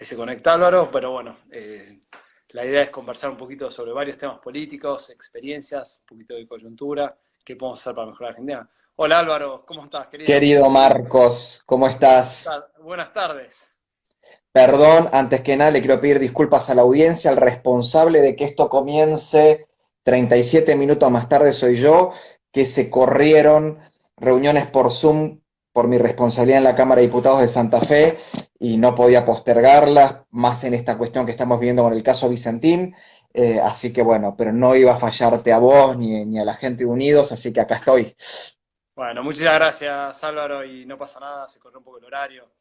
que se conecta Álvaro, pero bueno, la idea es conversar un poquito sobre varios temas políticos, experiencias, un poquito de coyuntura, qué podemos hacer para mejorar la Argentina. Hola Álvaro, ¿cómo estás, querido? Querido Marcos, ¿cómo estás? Buenas tardes. Perdón, antes que nada le quiero pedir disculpas a la audiencia, al responsable de que esto comience 37 minutos más tarde soy yo, que se corrieron reuniones por Zoom por mi responsabilidad en la Cámara de Diputados de Santa Fe y no podía postergarlas, más en esta cuestión que estamos viendo con el caso Vicentín, así que bueno, pero no iba a fallarte a vos ni a la gente de Unidos, así que acá estoy. Bueno, muchas gracias Álvaro y no pasa nada, se corrió un poco el horario.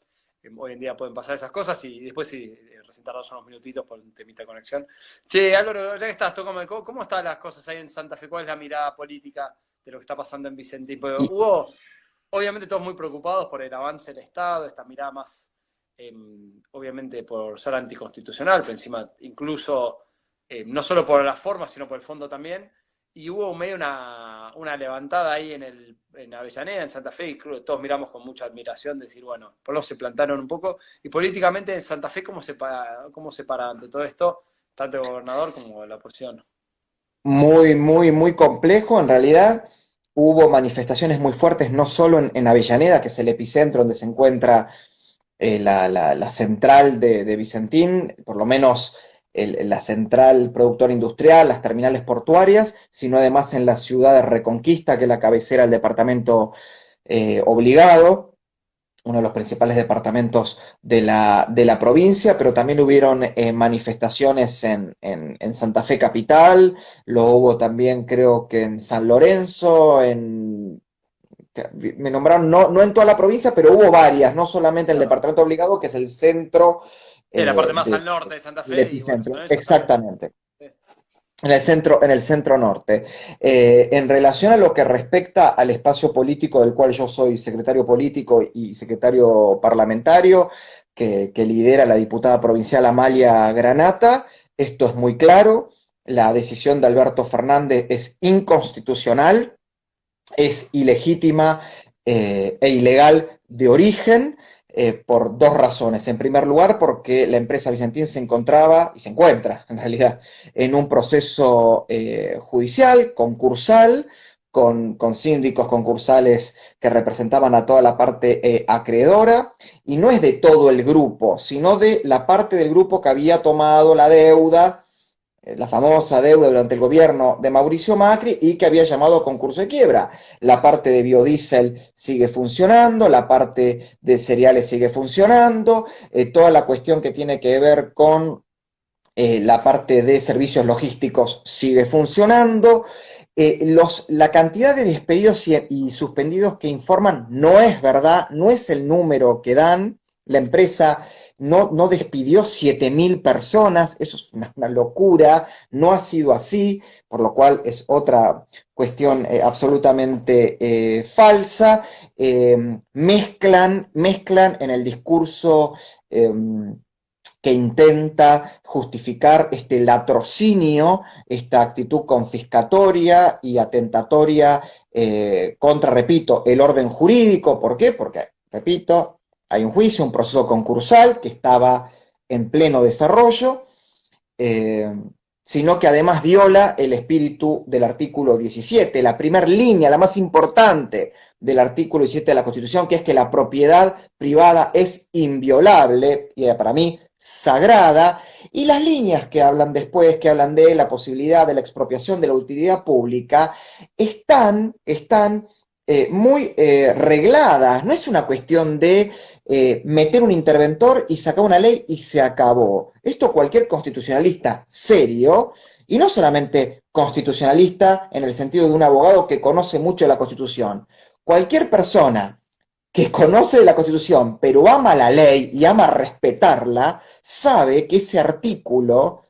Hoy en día pueden pasar esas cosas y después sí, recién tardamos unos minutitos por un temita de conexión. Che, Álvaro, ya que estás, tócame, ¿cómo están las cosas ahí en Santa Fe? ¿Cuál es la mirada política de lo que está pasando en Vicentín? Porque hubo, obviamente, todos muy preocupados por el avance del Estado, esta mirada más, obviamente, por ser anticonstitucional, pero encima, incluso, no solo por la forma, sino por el fondo también. Y hubo medio una levantada ahí en Avellaneda, en Santa Fe, y creo que todos miramos con mucha admiración, decir, bueno, por lo menos se plantaron un poco. Y políticamente en Santa Fe, cómo se para ante todo esto, tanto el gobernador como la oposición? Muy complejo. En realidad hubo manifestaciones muy fuertes, no solo en Avellaneda, que es el epicentro donde se encuentra la central de Vicentín, por lo menos la central productora industrial, las terminales portuarias, sino además en la ciudad de Reconquista, que es la cabecera del departamento obligado, uno de los principales departamentos de la provincia, pero también hubieron manifestaciones en Santa Fe Capital, lo hubo también creo que en San Lorenzo, me nombraron, no en toda la provincia, pero hubo varias, no solamente en el Claro. departamento obligado, que es el centro Sí, la parte más del al norte de Santa Fe y bueno, San epicentro, Lorenzo también. exactamente. Sí. En el centro norte. En relación a lo que respecta al espacio político del cual yo soy secretario político y secretario parlamentario, que lidera la diputada provincial Amalia Granata, esto es muy claro. La decisión de Alberto Fernández es inconstitucional, es ilegítima e ilegal de origen, por dos razones. En primer lugar, porque la empresa Vicentín se encontraba, y se encuentra en realidad, en un proceso judicial, concursal, con síndicos concursales que representaban a toda la parte acreedora, y no es de todo el grupo, sino de la parte del grupo que había tomado la deuda, la famosa deuda durante el gobierno de Mauricio Macri y que había llamado a concurso de quiebra. La parte de biodiesel sigue funcionando, la parte de cereales sigue funcionando, toda la cuestión que tiene que ver con la parte de servicios logísticos sigue funcionando. La cantidad de despedidos y suspendidos que informan no es verdad, no es el número que dan. La empresa no despidió 7.000 personas, eso es una locura, no ha sido así, por lo cual es otra cuestión absolutamente falsa. Mezclan en el discurso que intenta justificar este latrocinio, esta actitud confiscatoria y atentatoria contra, repito, el orden jurídico. ¿Por qué? Porque, repito, hay un juicio, un proceso concursal que estaba en pleno desarrollo, eh, sino que además viola el espíritu del artículo 17, la primera línea, la más importante del artículo 17 de la Constitución, que es que la propiedad privada es inviolable, y para mí sagrada, y las líneas que hablan después, que hablan de la posibilidad de la expropiación de la utilidad pública, están muy regladas. No es una cuestión de meter un interventor y sacar una ley y se acabó. Esto cualquier constitucionalista serio, y no solamente constitucionalista en el sentido de un abogado que conoce mucho de la Constitución, cualquier persona que conoce de la Constitución, pero ama la ley y ama respetarla, sabe que ese artículo,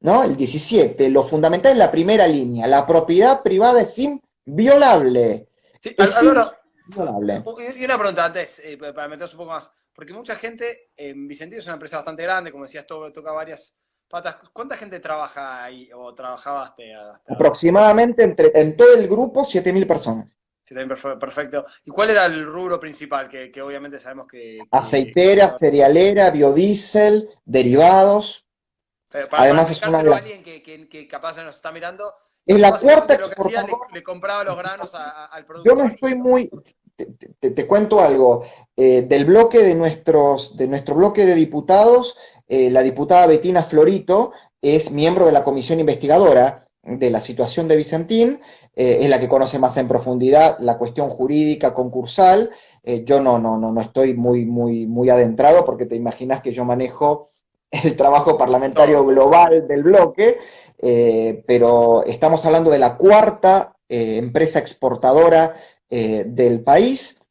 ¿no? El 17, lo fundamental es la primera línea, la propiedad privada es inviolable. Sí, Es Álvaro, inviolable. y una pregunta antes, para meterse un poco más, porque mucha gente, Vicentín es una empresa bastante grande, como decías, toca varias patas. ¿Cuánta gente trabaja ahí o trabajaba hasta ahora? Aproximadamente en todo el grupo 7.000 personas. Sí, también perfecto. ¿Y cuál era el rubro principal? Que obviamente sabemos que Aceitera, cerealera, biodiesel, derivados. para Además es una de explicárselo a las... alguien que capaz nos está mirando, Es la cuarta básicamente lo que hacía, exportadora. le compraba los granos al Yo no productor y estoy los... muy, te cuento algo, del bloque de nuestro bloque de diputados, la diputada Betina Florito es miembro de la comisión investigadora de la situación de Vicentín, es la que conoce más en profundidad la cuestión jurídica concursal. Yo no estoy muy adentrado porque te imaginas que yo manejo el trabajo parlamentario Todo. global del bloque, pero estamos hablando de la cuarta empresa exportadora del país,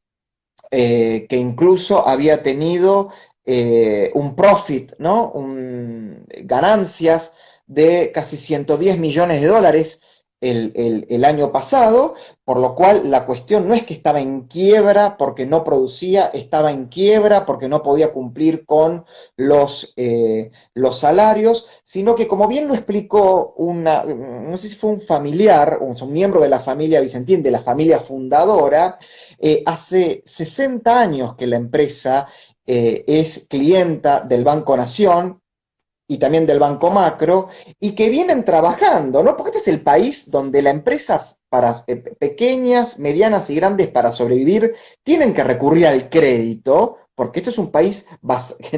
que incluso había tenido un profit, ¿no? Ganancias de casi 110 millones de dólares el año pasado, por lo cual la cuestión no es que estaba en quiebra porque no producía, estaba en quiebra porque no podía cumplir con los salarios, sino que como bien lo explicó no sé si fue un familiar, un miembro de la familia Vicentín, de la familia fundadora, hace 60 años que la empresa es clienta del Banco Nación y también del Banco Macro, y que vienen trabajando, ¿no? Porque este es el país donde las empresas para, pequeñas, medianas y grandes para sobrevivir tienen que recurrir al crédito, porque este es un país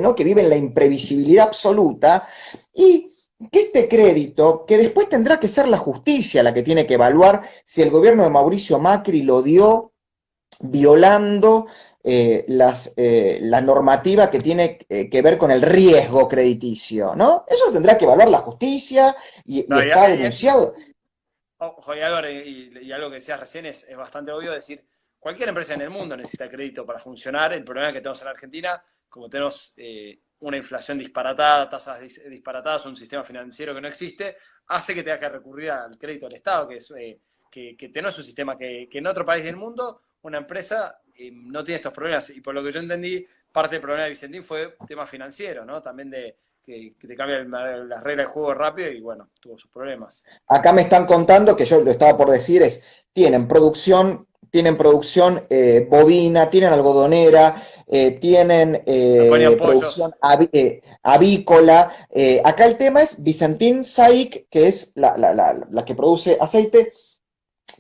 ¿no? que vive en la imprevisibilidad absoluta, y que este crédito, que después tendrá que ser la justicia la que tiene que evaluar si el gobierno de Mauricio Macri lo dio violando la normativa que tiene que ver con el riesgo crediticio, ¿no? Eso lo tendrá que evaluar la justicia y No, está denunciado. ojo, y Álvaro, y algo que decías recién es bastante obvio decir, cualquier empresa en el mundo necesita crédito para funcionar. El problema que tenemos en Argentina, como tenemos una inflación disparatada, tasas disparatadas, un sistema financiero que no existe, hace que tengas que recurrir al crédito del Estado, que no es un sistema que en otro país del mundo una empresa no tiene estos problemas. Y por lo que yo entendí, parte del problema de Vicentín fue tema financiero, ¿no? También que te cambian las reglas del juego rápido y bueno, tuvo sus problemas. Acá me están contando, que yo lo estaba por decir, tienen producción bovina, tienen algodonera, tienen Me ponían producción pollos. avícola. Acá el tema es Vicentín Saic, que es la que produce aceite.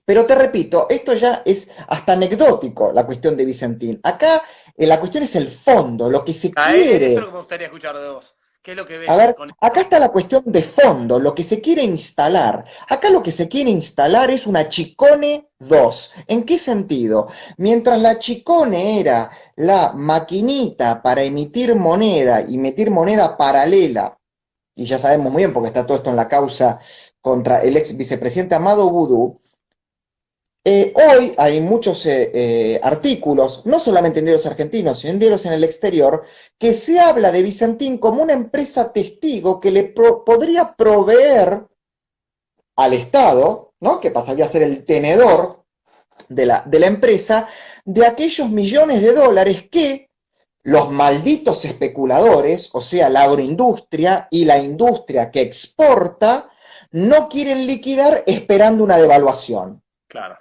Pero te repito, esto ya es hasta anecdótico, la cuestión de Vicentín. Acá la cuestión es el fondo, lo que se Eso es quiere. lo que me gustaría escuchar de vos. ¿Qué es lo que A ves ver, con acá esto? está la cuestión de fondo, lo que se quiere instalar. Acá lo que se quiere instalar es una Chicone 2. ¿En qué sentido? Mientras la Chicone era la maquinita para emitir moneda y emitir moneda paralela, y ya sabemos muy bien porque está todo esto en la causa contra el ex vicepresidente Amado Boudou. Hoy hay muchos artículos, no solamente en diarios argentinos, sino en diarios en el exterior, que se habla de Vicentín como una empresa testigo que podría proveer al Estado, ¿no? Que pasaría a ser el tenedor de la empresa, de aquellos millones de dólares que los malditos especuladores, o sea, la agroindustria y la industria que exporta, no quieren liquidar esperando una devaluación. Claro.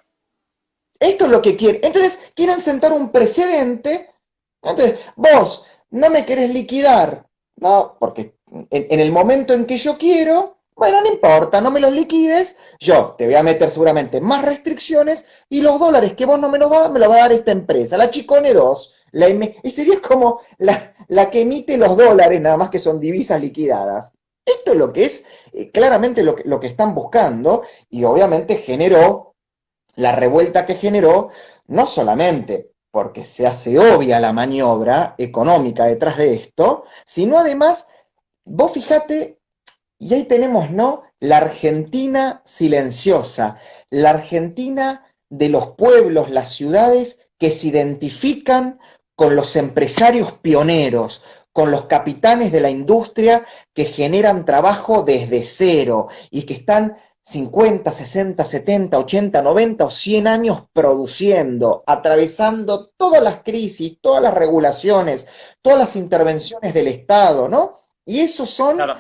Esto es lo que quieren. Entonces, quieren sentar un precedente. Entonces, vos no me querés liquidar, ¿no? Porque en el momento en que yo quiero, bueno, no importa, no me los liquides, yo te voy a meter seguramente más restricciones y los dólares que vos no me los vas a dar, me los va a dar esta empresa, la Chicone 2. Y sería como la que emite los dólares, nada más que son divisas liquidadas. Esto es lo que es claramente lo que están buscando y obviamente generó la revuelta que generó, no solamente porque se hace obvia la maniobra económica detrás de esto, sino además, vos fijate, y ahí tenemos, ¿no? La Argentina silenciosa, la Argentina de los pueblos, las ciudades que se identifican con los empresarios pioneros, con los capitanes de la industria que generan trabajo desde cero y que están 50, 60, 70, 80, 90 o 100 años produciendo, atravesando todas las crisis, todas las regulaciones, todas las intervenciones del Estado, ¿no? Y esos Claro.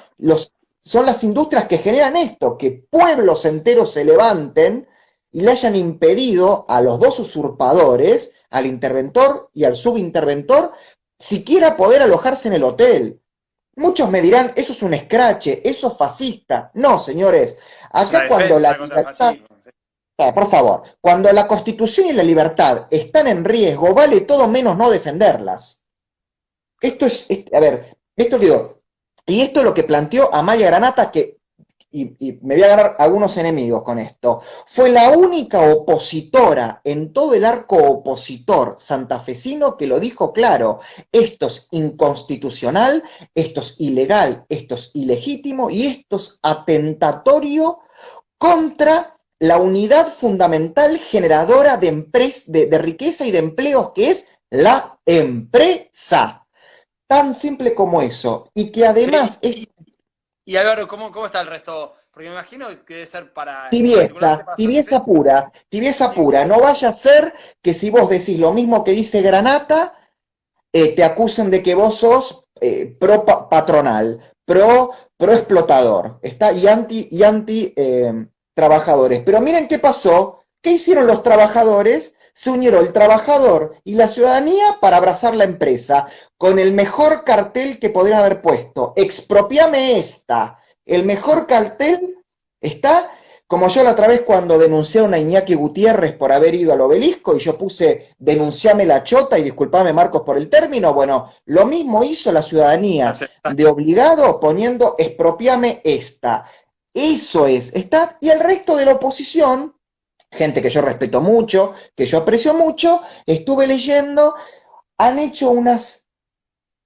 son las industrias que generan esto, que pueblos enteros se levanten y le hayan impedido a los dos usurpadores, al interventor y al subinterventor, siquiera poder alojarse en el hotel. Muchos me dirán, eso es un escrache, eso es fascista. No, señores, Es una acá cuando la defensa contra el libertad, fascismo. Sí. por favor, cuando la Constitución y la libertad están en riesgo, vale todo menos no defenderlas. A ver, esto digo, y esto es lo que planteó Amalia Granata, y me voy a ganar algunos enemigos con esto, fue la única opositora en todo el arco opositor santafesino que lo dijo claro, esto es inconstitucional, esto es ilegal, esto es ilegítimo y esto es atentatorio contra la unidad fundamental generadora de riqueza y de empleos que es la empresa. Tan simple como eso. Y que además Sí, y Álvaro, ¿cómo está el resto? Porque me imagino que debe ser particularmente para tibieza Santa pura, tibieza Fe. pura. No vaya a ser que si vos decís lo mismo que dice Granata, te acusen de que vos sos pro patronal, pro explotador, ¿está? Y anti trabajadores. Pero miren qué pasó, ¿qué hicieron los trabajadores? Se unieron el trabajador y la ciudadanía para abrazar la empresa, con el mejor cartel que podrían haber puesto, expropiame esta, el mejor cartel está, como yo la otra vez cuando denuncié a una Iñaki Gutiérrez por haber ido al obelisco y yo puse denunciame la chota y disculpame Marcos por el término, bueno, lo mismo hizo la ciudadanía de obligado poniendo expropiame esta. Eso está, y el resto de la oposición, gente que yo respeto mucho, que yo aprecio mucho, estuve leyendo, han hecho unas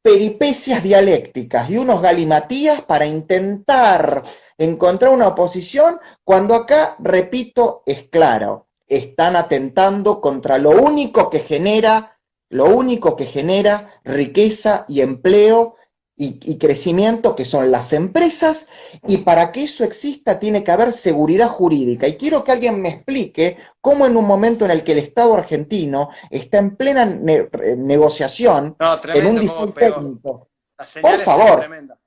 peripecias dialécticas y unos galimatías para intentar encontrar una oposición cuando acá, repito, es claro, están atentando contra lo único que genera riqueza y empleo y crecimiento, que son las empresas, y para que eso exista tiene que haber seguridad jurídica. Y quiero que alguien me explique cómo en un momento en el que el Estado argentino está en plena negociación, No, en un tremendo cómo dispute pegó. técnico, La por señal es favor, tremenda.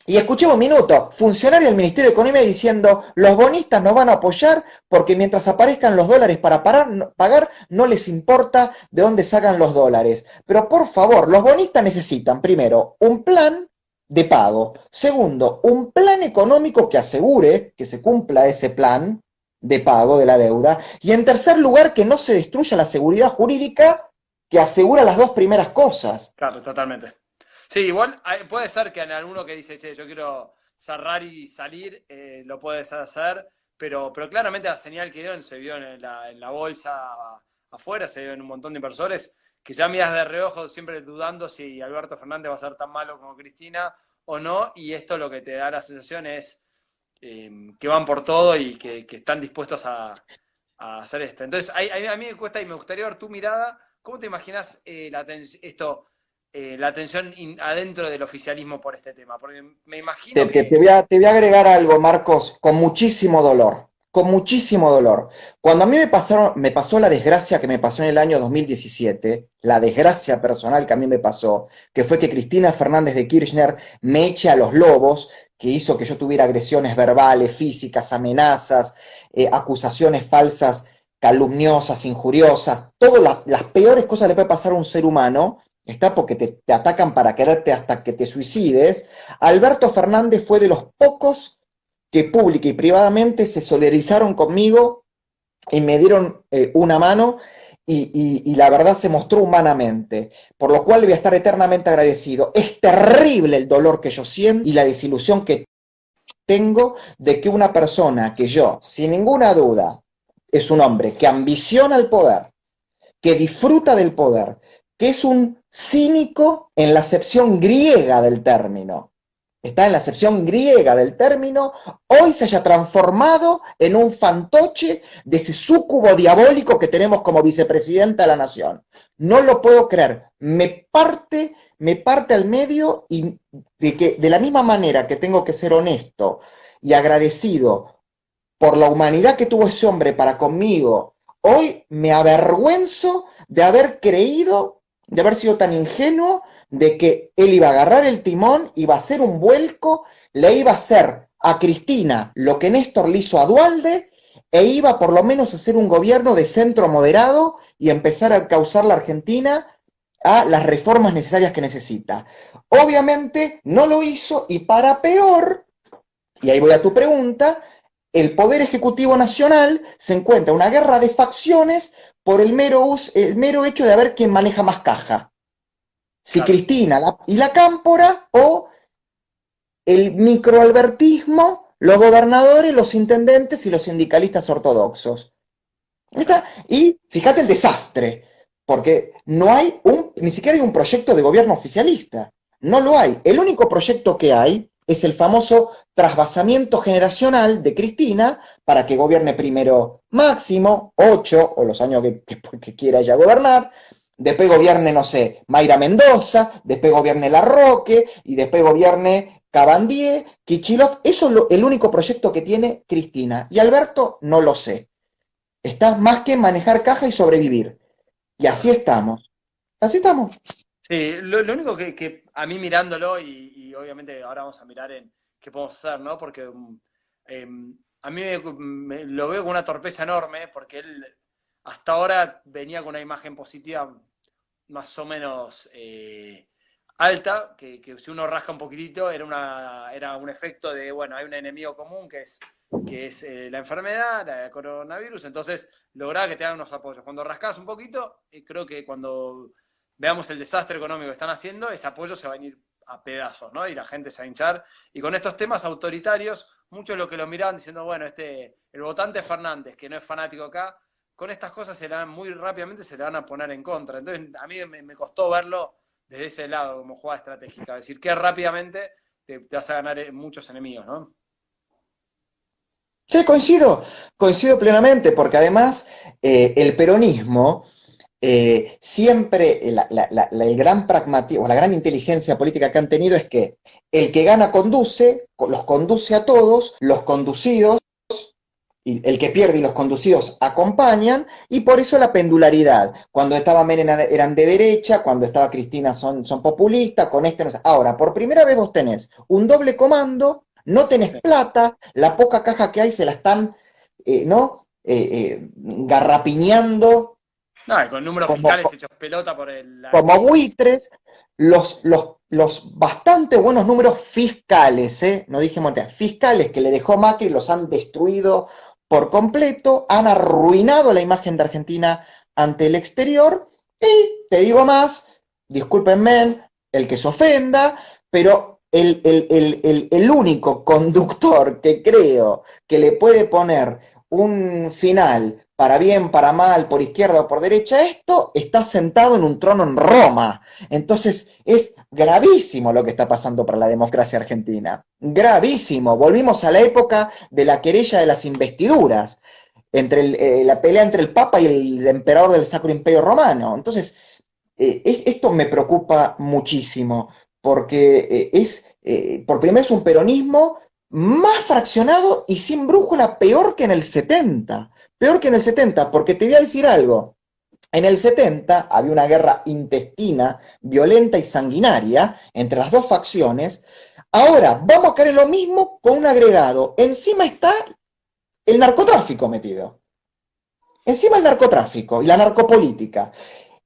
y escuchemos un minuto, funcionario del Ministerio de Economía diciendo, los bonistas nos van a apoyar porque mientras aparezcan los dólares para pagar, no les importa de dónde sacan los dólares. Pero por favor, los bonistas necesitan, primero, un plan de pago. Segundo, un plan económico que asegure que se cumpla ese plan de pago de la deuda. Y en tercer lugar, que no se destruya la seguridad jurídica que asegura las dos primeras cosas. Claro, totalmente. Sí, igual puede ser que en alguno que dice, che, yo quiero cerrar y salir, lo puedes hacer, pero claramente la señal que dieron se vio en la bolsa afuera, se vio en un montón de inversores, que ya miras de reojo siempre dudando si Alberto Fernández va a ser tan malo como Cristina o no, y esto lo que te da la sensación es que van por todo y que están dispuestos a hacer esto. Entonces, a mí me cuesta y me gustaría ver tu mirada, ¿cómo te imaginas la tensión adentro del oficialismo por este tema? Porque me imagino Te que... voy a agregar algo, Marcos, con muchísimo dolor, con muchísimo dolor. Cuando a mí me pasó la desgracia que me pasó en el año 2017, la desgracia personal que a mí me pasó, que fue que Cristina Fernández de Kirchner me eche a los lobos, que hizo que yo tuviera agresiones verbales, físicas, amenazas, acusaciones falsas, calumniosas, injuriosas, todas las peores cosas le puede pasar a un ser humano, está porque te atacan para quererte hasta que te suicides. Alberto Fernández fue de los pocos que pública y privadamente se solidarizaron conmigo y me dieron una mano y la verdad se mostró humanamente, por lo cual le voy a estar eternamente agradecido. Es terrible el dolor que yo siento y la desilusión que tengo de que una persona que yo, sin ninguna duda, es un hombre que ambiciona el poder, que disfruta del poder, que es un cínico en la acepción griega del término, está en la acepción griega del término, hoy se haya transformado en un fantoche de ese súcubo diabólico que tenemos como vicepresidenta de la nación. No lo puedo creer, me parte al medio y de la misma manera que tengo que ser honesto y agradecido por la humanidad que tuvo ese hombre para conmigo, hoy me avergüenzo de haber creído, de haber sido tan ingenuo, de que él iba a agarrar el timón, iba a hacer un vuelco, le iba a hacer a Cristina lo que Néstor le hizo a Duhalde, e iba por lo menos a ser un gobierno de centro moderado y empezar a causar la Argentina a las reformas necesarias que necesita. Obviamente no lo hizo y para peor, y ahí voy a tu pregunta, el Poder Ejecutivo Nacional se encuentra en una guerra de facciones por el mero hecho de ver quién maneja más caja. Si Claro. Cristina y la Cámpora o el microalbertismo, los gobernadores, los intendentes y los sindicalistas ortodoxos. ¿Está? Y fíjate el desastre, porque no hay ni siquiera hay un proyecto de gobierno oficialista. No lo hay. El único proyecto que hay es el famoso trasvasamiento generacional de Cristina para que gobierne primero Máximo, 8 o los años que quiera ella gobernar, después gobierne, no sé, Mayra Mendoza, después gobierne Larroque y después gobierne Cabandier, Kichilov. Eso es el único proyecto que tiene Cristina. Y Alberto no lo sé. Está más que manejar caja y sobrevivir. Y así Claro. estamos. Así estamos. Sí, lo único que a mí mirándolo, y obviamente ahora vamos a mirar en qué podemos hacer, ¿no? Porque a mí lo veo con una torpeza enorme, porque él hasta ahora venía con una imagen positiva más o menos alta, que si uno rasca un poquitito era un efecto de, bueno, hay un enemigo común que es la enfermedad, la coronavirus, entonces lograr que te hagan unos apoyos. Cuando rascas un poquito, creo que cuando veamos el desastre económico que están haciendo, ese apoyo se va a ir a pedazos, ¿no? Y la gente se va a hinchar. Y con estos temas autoritarios, muchos lo que lo miraban diciendo, bueno, el votante Fernández, que no es fanático acá, con estas cosas muy rápidamente se le van a poner en contra. Entonces, a mí me costó verlo desde ese lado, como jugada estratégica. Es decir, que rápidamente te vas a ganar muchos enemigos, ¿no? Sí, coincido plenamente, porque además el peronismo siempre, el gran pragmatismo, la gran inteligencia política que han tenido es que el que gana conduce, los conduce a todos, los conducidos, y el que pierde y los conducidos acompañan, y por eso la pendularidad. Cuando estaba Menem eran de derecha, cuando estaba Cristina son populistas, con este no sé. Ahora, por primera vez vos tenés un doble comando, no tenés Sí. plata, la poca caja que hay se la están, ¿no? Garrapiñando No, y con números como, fiscales hechos pelota por la como crisis. buitres, los bastante buenos números fiscales, no dije monetaria, fiscales que le dejó Macri los han destruido por completo, han arruinado la imagen de Argentina ante el exterior, y te digo más, discúlpenme el que se ofenda, pero el único conductor que creo que le puede poner un final para bien, para mal, por izquierda o por derecha, esto está sentado en un trono en Roma. Entonces es gravísimo lo que está pasando para la democracia argentina. Gravísimo. Volvimos a la época de la querella de las investiduras, la pelea entre el Papa y el emperador del Sacro Imperio Romano. Entonces, esto me preocupa muchísimo, porque por primera vez un peronismo más fraccionado y sin brújula, peor que en el 70. Peor que en el 70, porque te voy a decir algo. En el 70 había una guerra intestina, violenta y sanguinaria entre las dos facciones. Ahora vamos a caer en lo mismo con un agregado. Encima está el narcotráfico metido. Encima el narcotráfico y la narcopolítica.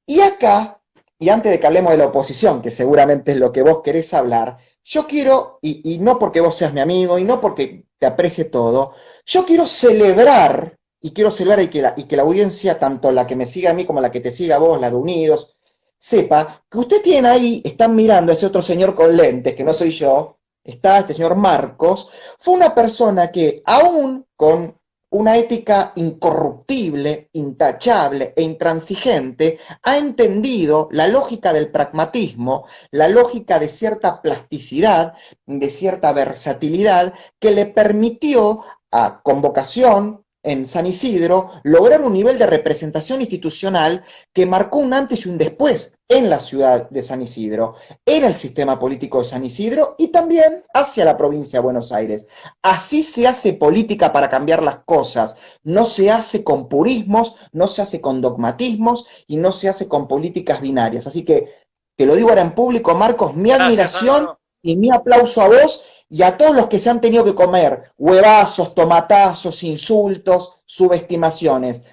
Y acá, y antes de que hablemos de la oposición, que seguramente es lo que vos querés hablar, yo quiero, y no porque vos seas mi amigo, y no porque te aprecie todo, yo quiero celebrar, y que la audiencia, tanto la que me siga a mí como la que te siga a vos, la de Unidos, sepa que usted tiene ahí, están mirando a ese otro señor con lentes, que no soy yo, está este señor Marcos, fue una persona que aún con una ética incorruptible, intachable e intransigente, ha entendido la lógica del pragmatismo, la lógica de cierta plasticidad, de cierta versatilidad, que le permitió a Convocación en San Isidro lograr un nivel de representación institucional que marcó un antes y un después en la ciudad de San Isidro, en el sistema político de San Isidro y también hacia la provincia de Buenos Aires. Así se hace política para cambiar las cosas. No se hace con purismos, no se hace con dogmatismos y no se hace con políticas binarias. Así que te lo digo ahora en público, Marcos, mi Gracias, admiración Álvaro. y mi aplauso a vos y a todos los que se han tenido que comer huevazos, tomatazos, insultos, subestimaciones.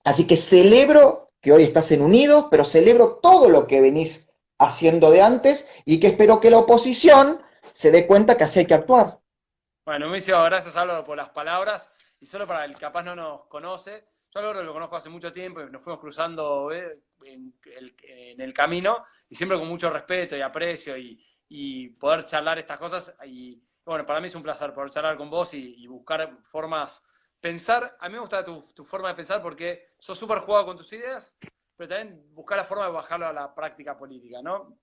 Así que celebro que hoy estás en Unidos, pero celebro todo lo que venís haciendo de antes y que espero que la oposición se dé cuenta que así hay que actuar. Bueno, Micio, gracias Álvaro por las palabras. Y solo para el que capaz no nos conoce, yo Álvaro lo conozco hace mucho tiempo y nos fuimos cruzando en el camino y siempre con mucho respeto y aprecio y poder charlar estas cosas. Y bueno, para mí es un placer poder charlar con vos y buscar formas, pensar. A mí me gusta tu forma de pensar porque sos súper jugado con tus ideas, pero también buscar la forma de bajarlo a la práctica política, ¿no?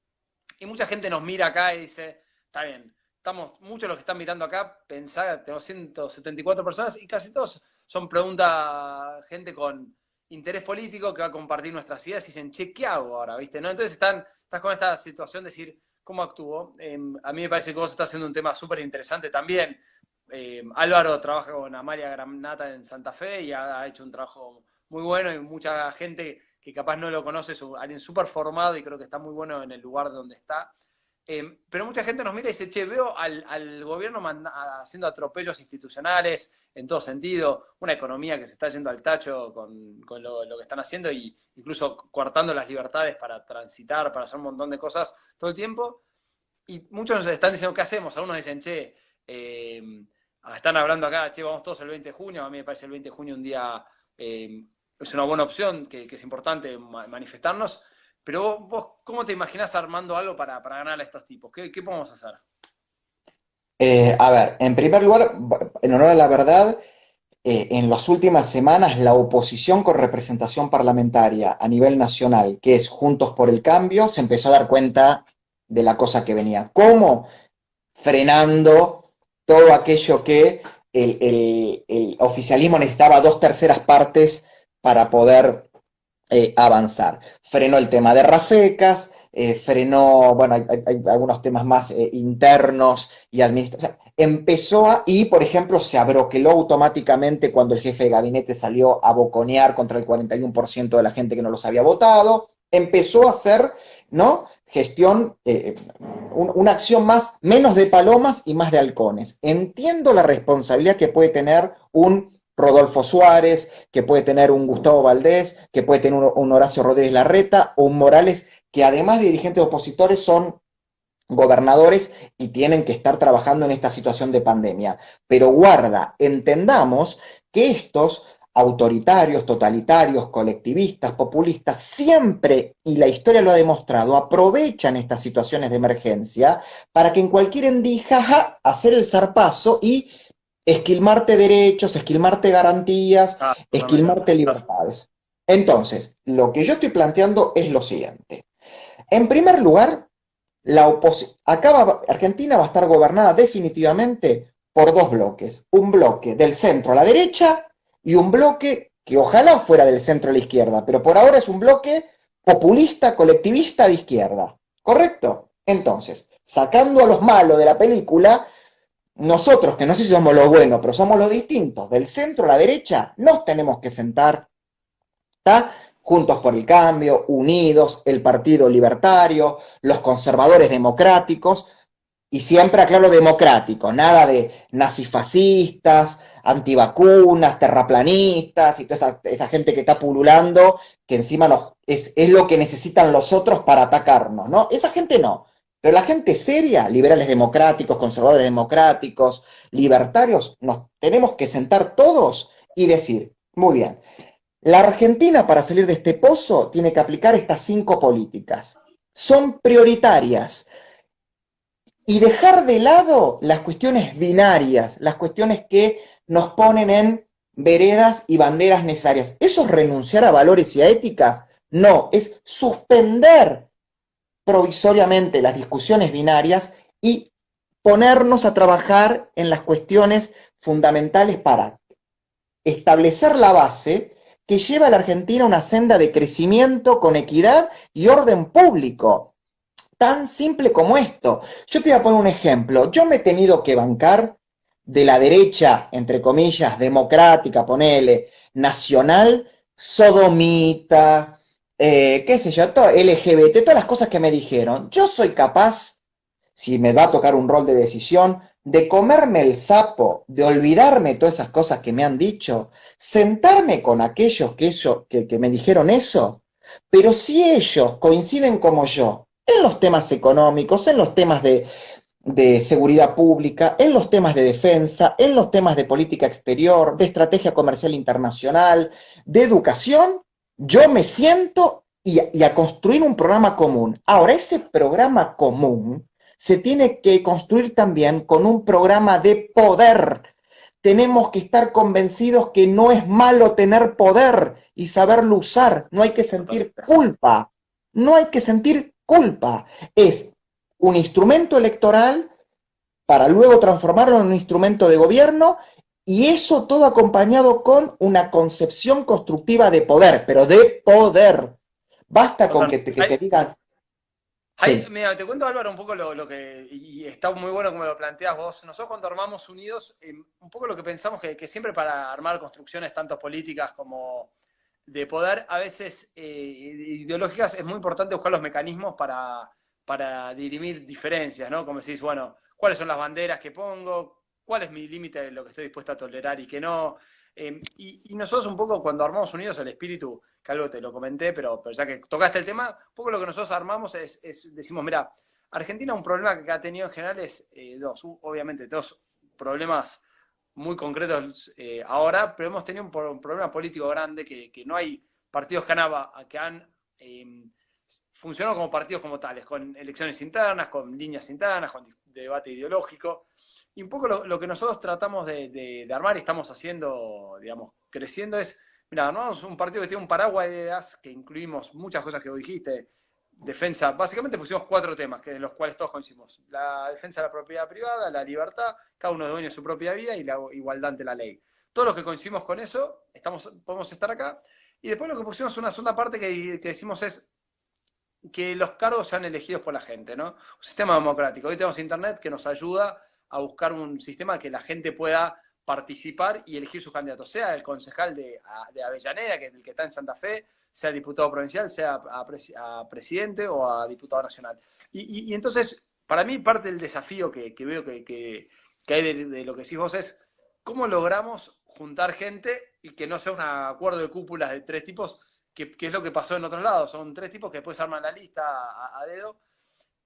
Y mucha gente nos mira acá y dice, está bien, estamos, muchos los que están mirando acá, pensar, tenemos 174 personas y casi todos son preguntas, gente con interés político que va a compartir nuestras ideas y dicen, che, ¿qué hago ahora? ¿Viste? ¿No? Entonces estás con esta situación de decir, ¿cómo actúo? A mí me parece que vos estás haciendo un tema súper interesante también. Álvaro trabaja con Amalia Granata en Santa Fe y ha hecho un trabajo muy bueno y mucha gente que capaz no lo conoce, es alguien súper formado y creo que está muy bueno en el lugar donde está. Pero mucha gente nos mira y dice, che, veo al gobierno haciendo atropellos institucionales en todo sentido, una economía que se está yendo al tacho con lo que están haciendo y incluso coartando las libertades para transitar, para hacer un montón de cosas todo el tiempo. Y muchos nos están diciendo, ¿qué hacemos? Algunos dicen, che, están hablando acá, che, vamos todos el 20 de junio, a mí me parece el 20 de junio un día, es una buena opción, que es importante manifestarnos. Pero vos, ¿cómo te imaginás armando algo para ganar a estos tipos? ¿Qué podemos hacer? A ver, en primer lugar, en honor a la verdad, en las últimas semanas la oposición con representación parlamentaria a nivel nacional, que es Juntos por el Cambio, se empezó a dar cuenta de la cosa que venía. ¿Cómo? Frenando todo aquello que el oficialismo necesitaba 2/3 partes para poder avanzar. Frenó el tema de Rafecas, frenó, bueno, hay algunos temas más internos y administrativos. O sea, empezó y por ejemplo, se abroqueló automáticamente cuando el jefe de gabinete salió a boconear contra el 41% de la gente que no los había votado. Empezó a hacer, ¿no? Gestión, una acción menos de palomas y más de halcones. Entiendo la responsabilidad que puede tener un Rodolfo Suárez, que puede tener un Gustavo Valdés, que puede tener un Horacio Rodríguez Larreta o un Morales, que además de dirigentes opositores son gobernadores y tienen que estar trabajando en esta situación de pandemia. Pero guarda, entendamos que estos autoritarios, totalitarios, colectivistas, populistas, siempre, y la historia lo ha demostrado, aprovechan estas situaciones de emergencia para que en cualquier endija hacer el zarpazo y esquilmarte derechos, esquilmarte garantías, esquilmarte libertades. Entonces, lo que yo estoy planteando es lo siguiente. En primer lugar, Argentina va a estar gobernada definitivamente por dos bloques. Un bloque del centro a la derecha y un bloque que ojalá fuera del centro a la izquierda, pero por ahora es un bloque populista, colectivista de izquierda. ¿Correcto? Entonces, sacando a los malos de la película, nosotros, que no sé si somos los buenos, pero somos los distintos, del centro a la derecha, nos tenemos que sentar, ¿está? Juntos por el Cambio, Unidos, el Partido Libertario, los conservadores democráticos, y siempre aclaro democrático, nada de nazifascistas, antivacunas, terraplanistas y toda esa gente que está pululando, que encima es lo que necesitan los otros para atacarnos, ¿no? Esa gente no. Pero la gente seria, liberales democráticos, conservadores democráticos, libertarios, nos tenemos que sentar todos y decir, muy bien, la Argentina para salir de este pozo tiene que aplicar estas 5 políticas. Son prioritarias. Y dejar de lado las cuestiones binarias, las cuestiones que nos ponen en veredas y banderas necesarias. ¿Eso es renunciar a valores y a éticas? No, es suspender provisoriamente las discusiones binarias y ponernos a trabajar en las cuestiones fundamentales para establecer la base que lleva a la Argentina a una senda de crecimiento con equidad y orden público. Tan simple como esto. Yo te voy a poner un ejemplo. Yo me he tenido que bancar de la derecha, entre comillas, democrática, ponele, nacional, sodomita, qué sé yo, todo, LGBT, todas las cosas que me dijeron. Yo soy capaz si me va a tocar un rol de decisión, de comerme el sapo, de olvidarme todas esas cosas que me han dicho, sentarme con aquellos que me dijeron eso, pero si ellos coinciden como yo en los temas económicos, en los temas de seguridad pública, en los temas de defensa, en los temas de política exterior, de estrategia comercial internacional, de educación, yo me siento y a construir un programa común. Ahora, ese programa común se tiene que construir también con un programa de poder. Tenemos que estar convencidos que no es malo tener poder y saberlo usar. No hay que sentir culpa. No hay que sentir culpa. Es un instrumento electoral para luego transformarlo en un instrumento de gobierno y eso todo acompañado con una concepción constructiva de poder, pero de poder. Basta con que te digan... Ahí, Sí. mira, te cuento, Álvaro, un poco lo que, y está muy bueno como lo planteas vos. Nosotros cuando armamos Unidos, un poco lo que pensamos que siempre para armar construcciones tanto políticas como de poder, a veces ideológicas, es muy importante buscar los mecanismos para dirimir diferencias, ¿no? Como decís, bueno, ¿cuáles son las banderas que pongo? ¿Cuál es mi límite de lo que estoy dispuesto a tolerar y que no? Y nosotros un poco cuando armamos Unidos, el espíritu, que algo te lo comenté, pero ya que tocaste el tema, un poco lo que nosotros armamos decimos, mira, Argentina un problema que ha tenido en general es obviamente dos problemas muy concretos ahora, pero hemos tenido un problema político grande que no hay partidos que han funcionado como partidos como tales, con elecciones internas, con líneas internas, con debate ideológico. Y un poco lo que nosotros tratamos de armar y estamos haciendo, digamos, creciendo es, mira, armamos un partido que tiene un paraguas de ideas, que incluimos muchas cosas que vos dijiste, defensa, básicamente pusimos 4 temas, que en los cuales todos coincidimos. La defensa de la propiedad privada, la libertad, cada uno es dueño de su propia vida y la igualdad ante la ley. Todos los que coincidimos con eso, podemos estar acá. Y después lo que pusimos una segunda parte que decimos es que los cargos sean elegidos por la gente, ¿no? Un sistema democrático. Hoy tenemos internet que nos ayuda a buscar un sistema que la gente pueda participar y elegir sus candidatos, sea el concejal de Avellaneda, que es el que está en Santa Fe, sea diputado provincial, sea a presidente o a diputado nacional. Y entonces, para mí, parte del desafío que veo que hay de lo que decís vos es cómo logramos juntar gente y que no sea un acuerdo de cúpulas de 3 tipos, que es lo que pasó en otros lados. Son 3 tipos que después arman la lista a dedo.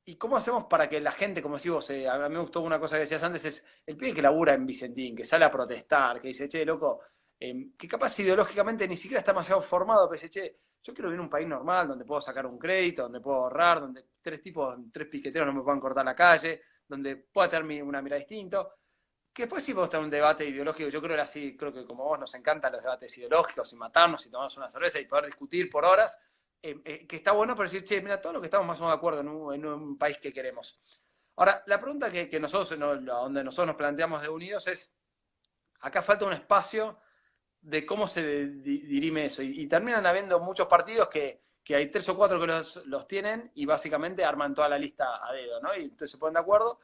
¿Y cómo hacemos para que la gente, como decís vos, a mí me gustó una cosa que decías antes, es el pibe que labura en Vicentín, que sale a protestar, que dice, che, loco, que capaz ideológicamente ni siquiera está demasiado formado, pero dice, che, yo quiero vivir en un país normal, donde puedo sacar un crédito, donde puedo ahorrar, donde 3 piqueteros no me puedan cortar la calle, donde pueda tener una mirada distinta. Que después sí podemos tener un debate ideológico, yo creo que así, creo que como vos nos encantan los debates ideológicos y matarnos y tomarnos una cerveza y poder discutir por horas, que está bueno para decir, che, mira, todo lo que estamos más o menos de acuerdo en un país que queremos. Ahora, la pregunta que nosotros, donde nosotros nos planteamos de Unidos es, acá falta un espacio de cómo se dirime eso, y terminan habiendo muchos partidos que hay 3 o 4 que los tienen y básicamente arman toda la lista a dedo, ¿no? Y entonces se ponen de acuerdo.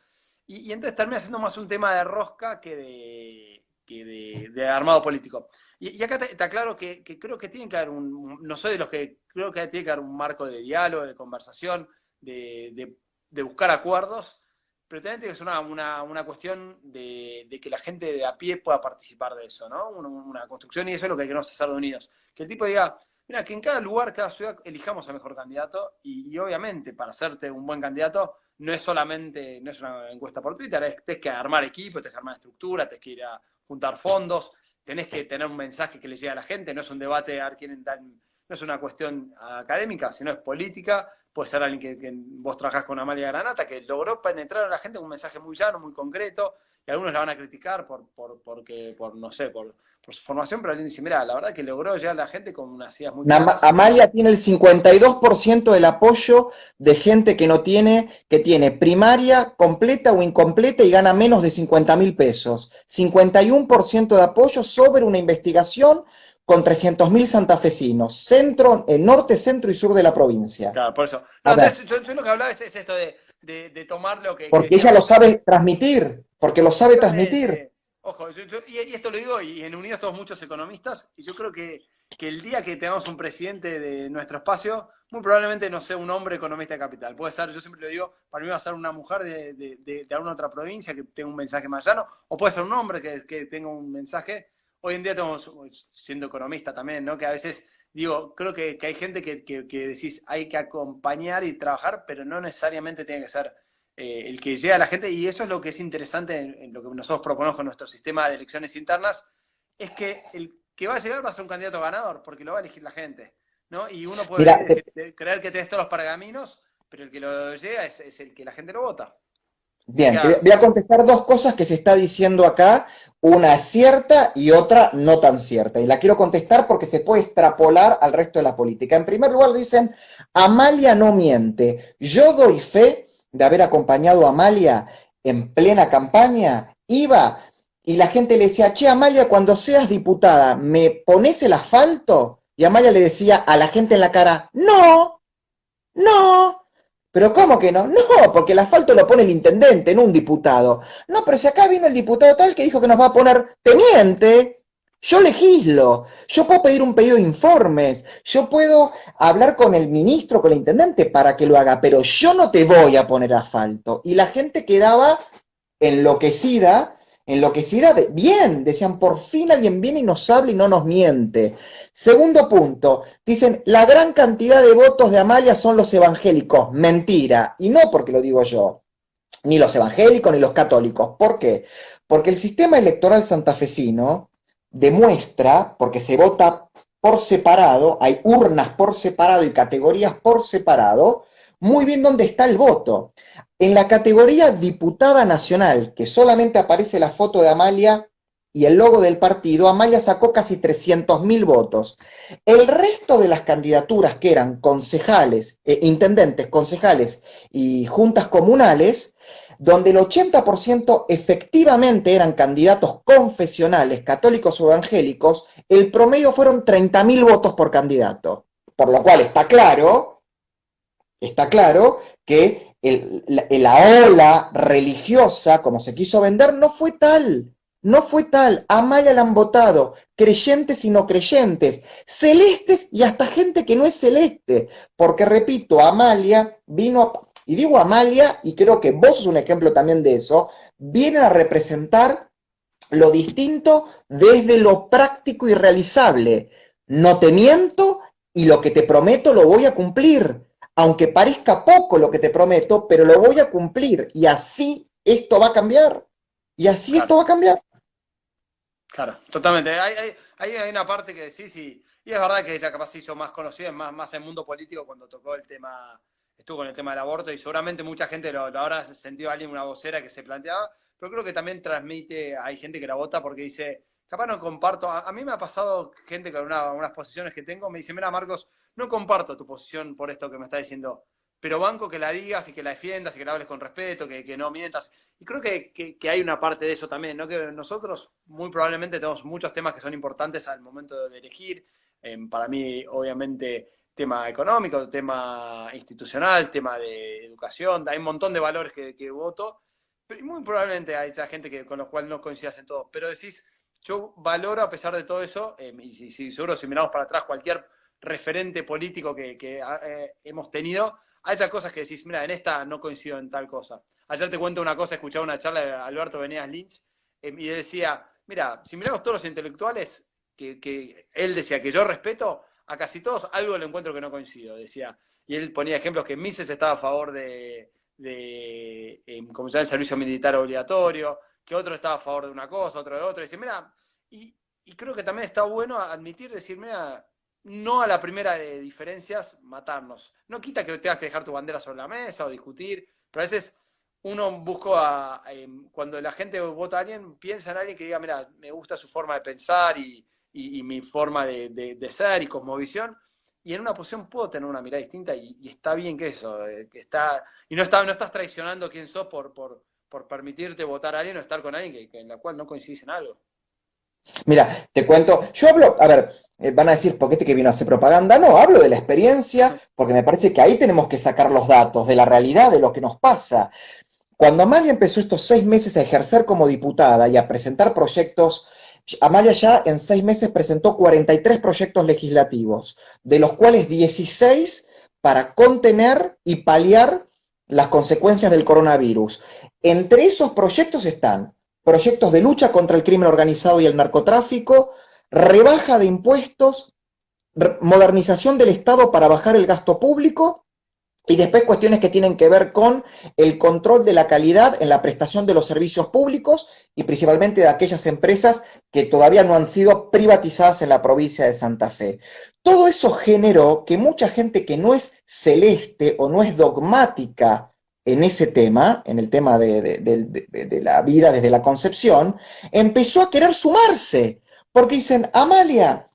Y entonces termina siendo más un tema de rosca que de armado político. Y acá te aclaro que creo que tiene que haber no soy de los que creo que tiene que haber un marco de diálogo, de conversación, de buscar acuerdos, pero también tiene que ser una cuestión de que la gente de a pie pueda participar de eso, ¿no? Una construcción, y eso es lo que queremos hacer de Unidos. Que el tipo diga, mira, que en cada lugar, cada ciudad, elijamos al mejor candidato, y obviamente para hacerte un buen candidato no es solamente, no es una encuesta por Twitter, tenés que armar equipo, tenés que armar estructura, tenés que ir a juntar fondos, tenés que tener un mensaje que le llegue a la gente, no es un debate a ver quién no es una cuestión académica, sino es política. Puede ser alguien que vos trabajás con Amalia Granata, que logró penetrar a la gente con un mensaje muy llano, muy concreto, y algunos la van a criticar no sé, por su formación, pero alguien dice, mira, la verdad que logró llegar a la gente con unas ideas muy claras. Amalia tiene el 52% del apoyo de gente que no tiene, que tiene primaria completa o incompleta y gana menos de 50.000 pesos. 51% de apoyo sobre una investigación con 300.000 santafesinos, norte, centro y sur de la provincia. Claro, por eso. No, entonces yo lo que hablaba es esto de tomar lo que... Porque ella lo sabe transmitir, porque lo sabe transmitir. Ojo, y esto lo digo, y en Unidos todos muchos economistas, y yo creo que el día que tengamos un presidente de nuestro espacio, muy probablemente no sea un hombre economista de capital. Puede ser, yo siempre lo digo, para mí va a ser una mujer de alguna otra provincia que tenga un mensaje más llano, o puede ser un hombre que tenga un mensaje. Hoy en día estamos siendo economista también, ¿no? Que a veces, digo, creo que hay gente que decís hay que acompañar y trabajar, pero no necesariamente tiene que ser el que llega a la gente, y eso es lo que es interesante en lo que nosotros proponemos con nuestro sistema de elecciones internas, es que el que va a llegar va a ser un candidato ganador, porque lo va a elegir la gente, ¿no? Y uno puede Mira, venir y decir, creer que tenés todos los pergaminos, pero el que lo llega es el que la gente lo vota. Te bien, queda. voy a contestar dos cosas que se está diciendo acá, una es cierta y otra no tan cierta. Y la quiero contestar porque se puede extrapolar al resto de la política. En primer lugar dicen, Amalia no miente. Yo doy fe de haber acompañado a Amalia en plena campaña. Iba y la gente le decía, che, Amalia, cuando seas diputada, ¿me pones el asfalto? Y Amalia le decía a la gente en la cara, no, no. ¿Pero cómo que no? No, porque el asfalto lo pone el intendente, no un diputado. No, pero si acá vino el diputado tal que dijo que nos va a poner teniente, yo legislo, yo puedo pedir un pedido de informes, yo puedo hablar con el ministro, con el intendente para que lo haga, pero yo no te voy a poner asfalto. Y la gente quedaba enloquecida, bien, decían, por fin alguien viene y nos habla y no nos miente. Segundo punto, dicen, la gran cantidad de votos de Amalia son los evangélicos. Mentira, y no porque lo digo yo, ni los evangélicos ni los católicos. ¿Por qué? Porque el sistema electoral santafesino demuestra, porque se vota por separado, hay urnas por separado y categorías por separado, muy bien dónde está el voto. En la categoría diputada nacional, que solamente aparece la foto de Amalia y el logo del partido, Amalia sacó casi 300.000 votos. El resto de las candidaturas que eran concejales, intendentes, concejales y juntas comunales, donde el 80% efectivamente eran candidatos confesionales, católicos o evangélicos, el promedio fueron 30.000 votos por candidato. Por lo cual está claro que la ola religiosa, como se quiso vender, no fue tal. No fue tal. A Amalia la han votado creyentes y no creyentes, celestes y hasta gente que no es celeste. Porque, repito, Amalia vino a, y digo Amalia, y creo que vos sos un ejemplo también de eso, viene a representar lo distinto desde lo práctico y realizable. No te miento y lo que te prometo lo voy a cumplir. Aunque parezca poco lo que te prometo, pero lo voy a cumplir. Y así esto va a cambiar. Y así esto Claro, va a cambiar. claro, totalmente. Hay una parte que decís, y es verdad que ella capaz se hizo más conocida, más en el mundo político cuando tocó el tema, estuvo con el tema del aborto, y seguramente mucha gente lo habrá sentido a alguien, una vocera que se planteaba, pero creo que también transmite, hay gente que la vota porque dice, capaz no comparto, a mí me ha pasado gente con unas posiciones que tengo, me dice, mira Marcos, no comparto tu posición por esto que me está diciendo, pero banco que la digas y que la defiendas y que la hables con respeto, que no mientas. Y creo que hay una parte de eso también, ¿no? Que nosotros muy probablemente tenemos muchos temas que son importantes al momento de elegir. Para mí, obviamente, tema económico, tema institucional, tema de educación, hay un montón de valores que voto, pero muy probablemente hay esa gente con los cuales no coincidas en todo. Pero decís, yo valoro a pesar de todo eso, y seguro si miramos para atrás cualquier referente político que hemos tenido, hay cosas que decís, mira, en esta no coincido en tal cosa. Ayer te cuento una cosa, escuchaba una charla de Alberto Venegas Lynch, y decía, mira, si miramos todos los intelectuales, que él decía que yo respeto, a casi todos algo le encuentro que no coincido, decía. Y él ponía ejemplos que Mises estaba a favor como se llama, el servicio militar obligatorio, que otro estaba a favor de una cosa, otro de otra. Y dice, mira, y creo que también está bueno admitir, decir, mira, no a la primera de diferencias matarnos. No quita que tengas que dejar tu bandera sobre la mesa o discutir, pero a veces uno busca, cuando la gente vota a alguien, piensa en alguien que diga, mira, me gusta su forma de pensar y mi forma de ser y cosmovisión, y en una posición puedo tener una mirada distinta y está bien que eso, que está, y no estás traicionando quién sos por permitirte votar a alguien o estar con alguien en la cual no coincidís en algo. Mira, te cuento, yo hablo, a ver, van a decir, ¿por qué este que vino a hacer propaganda? No, hablo de la experiencia, porque me parece que ahí tenemos que sacar los datos, de la realidad, de lo que nos pasa. Cuando Amalia empezó estos 6 meses a ejercer como diputada y a presentar proyectos, Amalia ya en 6 meses presentó 43 proyectos legislativos, de los cuales 16 para contener y paliar las consecuencias del coronavirus. Entre esos proyectos están proyectos de lucha contra el crimen organizado y el narcotráfico, rebaja de impuestos, modernización del Estado para bajar el gasto público, y después cuestiones que tienen que ver con el control de la calidad en la prestación de los servicios públicos y principalmente de aquellas empresas que todavía no han sido privatizadas en la provincia de Santa Fe. Todo eso generó que mucha gente que no es celeste o no es dogmática en ese tema, en el tema de la vida desde la concepción, empezó a querer sumarse, porque dicen, Amalia,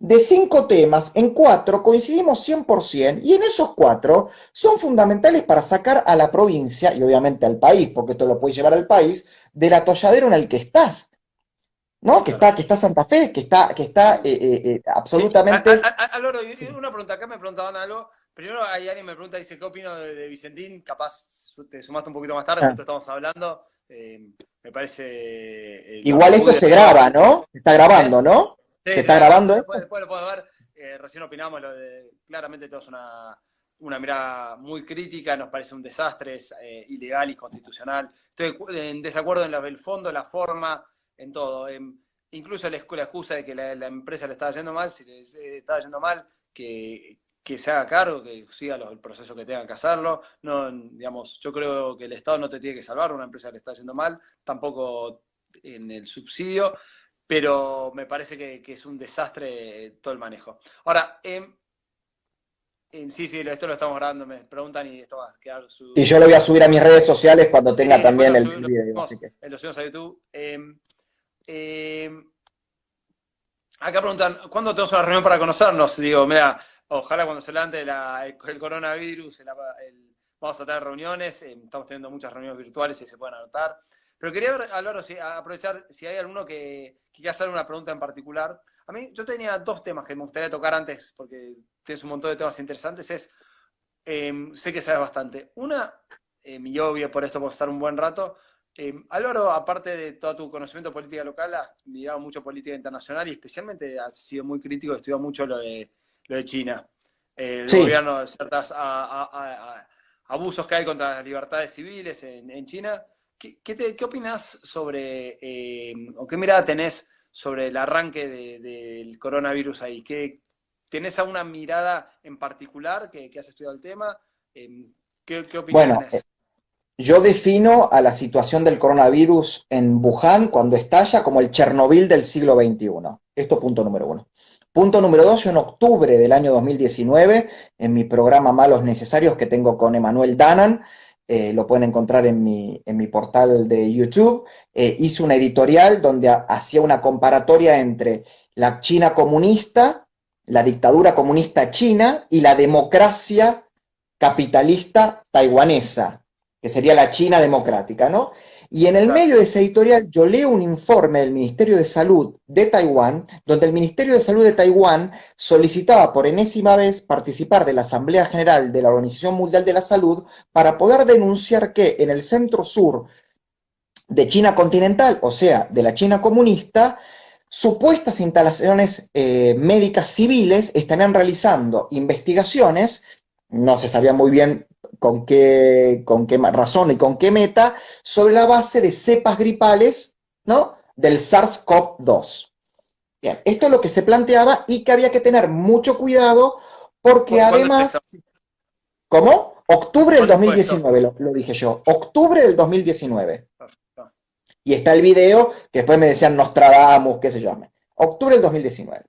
de 5 temas, en 4 coincidimos 100%, y en esos 4 son fundamentales para sacar a la provincia, y obviamente al país, porque esto lo puede llevar al país, del atolladero en el que estás, ¿no? Que Claro. está Santa Fe, que está Sí, absolutamente... Álvaro, una pregunta, acá me preguntaban algo. Primero hay alguien me pregunta, dice, ¿qué opino de Vicentín? Capaz te sumaste un poquito más tarde, Ah. justo estamos hablando. Me parece Igual muy esto de se todo. graba, ¿no? Se está ¿Eh? grabando, ¿no? Sí, ¿Se se está está grabando, grabando después, esto? después lo puedes ver. Recién opinamos lo de, claramente tenemos una mirada muy crítica, nos parece un desastre, es ilegal y constitucional. Estoy en desacuerdo en el fondo, la forma, en todo. Incluso la excusa de que la empresa le estaba yendo mal, si le estaba yendo mal, que se haga cargo, que siga el proceso que tenga que hacerlo. No, digamos, yo creo que el Estado no te tiene que salvar, una empresa le está yendo mal, tampoco en el subsidio, pero me parece que es un desastre todo el manejo. Ahora, sí, esto lo estamos grabando, me preguntan y esto va a quedar Y yo lo voy a subir a mis redes sociales cuando Sí, tenga después también el video, así que... lo subimos a YouTube. Eh, Acá preguntan, ¿cuándo tenemos una reunión para conocernos? Digo, mira, ojalá cuando se levante el coronavirus, vamos a tener reuniones, estamos teniendo muchas reuniones virtuales y se pueden anotar. Pero quería ver, Álvaro, aprovechar si hay alguno que quiera hacer una pregunta en particular. A mí, yo tenía 2 temas que me gustaría tocar antes, porque tienes un montón de temas interesantes. Sé que sabes bastante. Una, y obvio por esto podemos estar un buen rato. Álvaro, aparte de todo tu conocimiento de política local, has mirado mucho política internacional y especialmente has sido muy crítico, estudiado mucho lo de China. El Sí, gobierno, ciertos abusos que hay contra las libertades civiles en China. ¿Qué opinás sobre, o qué mirada tenés sobre el arranque del coronavirus ahí? ¿Tenés alguna mirada en particular que has estudiado el tema? ¿Qué opinión bueno, tenés? yo defino a la situación del coronavirus en Wuhan cuando estalla como el Chernobyl del siglo XXI. Esto punto número 1. Punto número 2, yo en octubre del año 2019, en mi programa Malos Necesarios que tengo con Emanuel Danan, lo pueden encontrar en mi portal de YouTube, hice una editorial donde hacía una comparatoria entre la China comunista, la dictadura comunista china y la democracia capitalista taiwanesa, que sería la China democrática, ¿no? Y en el Claro. medio de ese editorial yo leo un informe del Ministerio de Salud de Taiwán, donde el Ministerio de Salud de Taiwán solicitaba por enésima vez participar de la Asamblea General de la Organización Mundial de la Salud para poder denunciar que en el centro sur de China continental, o sea, de la China comunista, supuestas instalaciones médicas civiles estarían realizando investigaciones, no se sabía muy bien con qué razón y con qué meta, sobre la base de cepas gripales, ¿no? Del SARS-CoV-2. Bien, esto es lo que se planteaba y que había que tener mucho cuidado porque ¿Cuándo es además, esto? ¿cómo? Octubre del ¿Cuándo fue esto? 2019, lo dije yo, octubre del 2019. Perfecto. Y está el video que después me decían Nostradamus, qué sé yo. Octubre del 2019.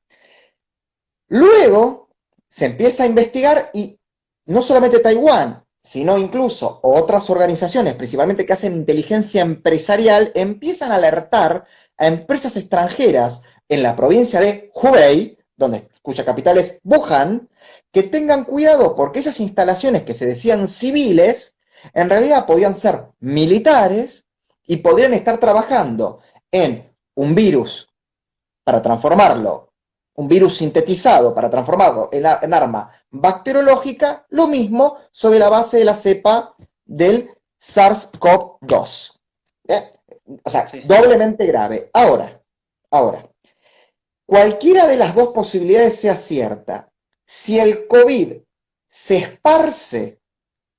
Luego se empieza a investigar y no solamente Taiwán, sino incluso otras organizaciones, principalmente que hacen inteligencia empresarial, empiezan a alertar a empresas extranjeras en la provincia de Hubei, cuya capital es Wuhan, que tengan cuidado porque esas instalaciones que se decían civiles, en realidad podían ser militares y podrían estar trabajando en un virus para transformarlo, un virus sintetizado para transformarlo en arma bacteriológica, lo mismo sobre la base de la cepa del SARS-CoV-2. O sea, Sí. doblemente grave. Ahora, cualquiera de las dos posibilidades sea cierta. Si el COVID se esparce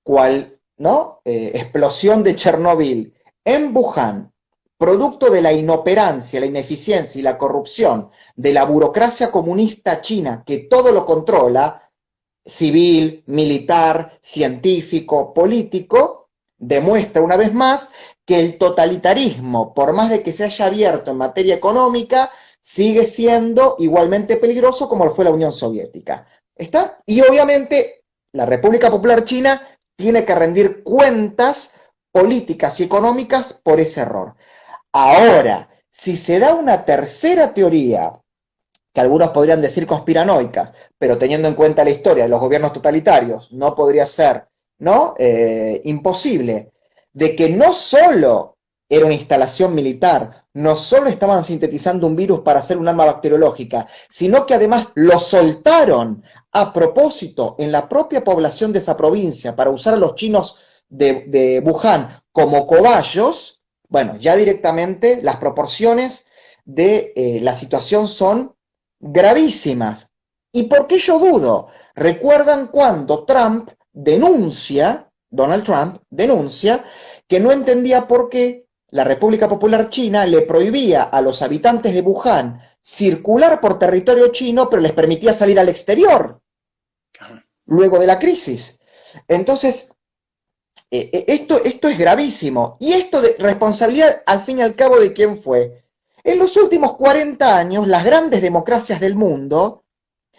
cual, ¿no? Explosión de Chernobyl en Wuhan, producto de la inoperancia, la ineficiencia y la corrupción de la burocracia comunista china que todo lo controla, civil, militar, científico, político, demuestra una vez más que el totalitarismo, por más de que se haya abierto en materia económica, sigue siendo igualmente peligroso como lo fue la Unión Soviética. ¿Está? Y obviamente la República Popular China tiene que rendir cuentas políticas y económicas por ese error. Ahora, si se da una tercera teoría, que algunos podrían decir conspiranoicas, pero teniendo en cuenta la historia de los gobiernos totalitarios, no podría ser, ¿no? Imposible, de que no solo era una instalación militar, no solo estaban sintetizando un virus para hacer un arma bacteriológica, sino que además lo soltaron a propósito en la propia población de esa provincia para usar a los chinos de Wuhan como cobayos. Bueno, ya directamente las proporciones de la situación son gravísimas. ¿Y por qué yo dudo? ¿Recuerdan cuando Donald Trump denuncia que no entendía por qué la República Popular China le prohibía a los habitantes de Wuhan circular por territorio chino, pero les permitía salir al exterior luego de la crisis? Entonces, esto es gravísimo. ¿Y esto de responsabilidad, al fin y al cabo, de quién fue? En los últimos 40 años, las grandes democracias del mundo,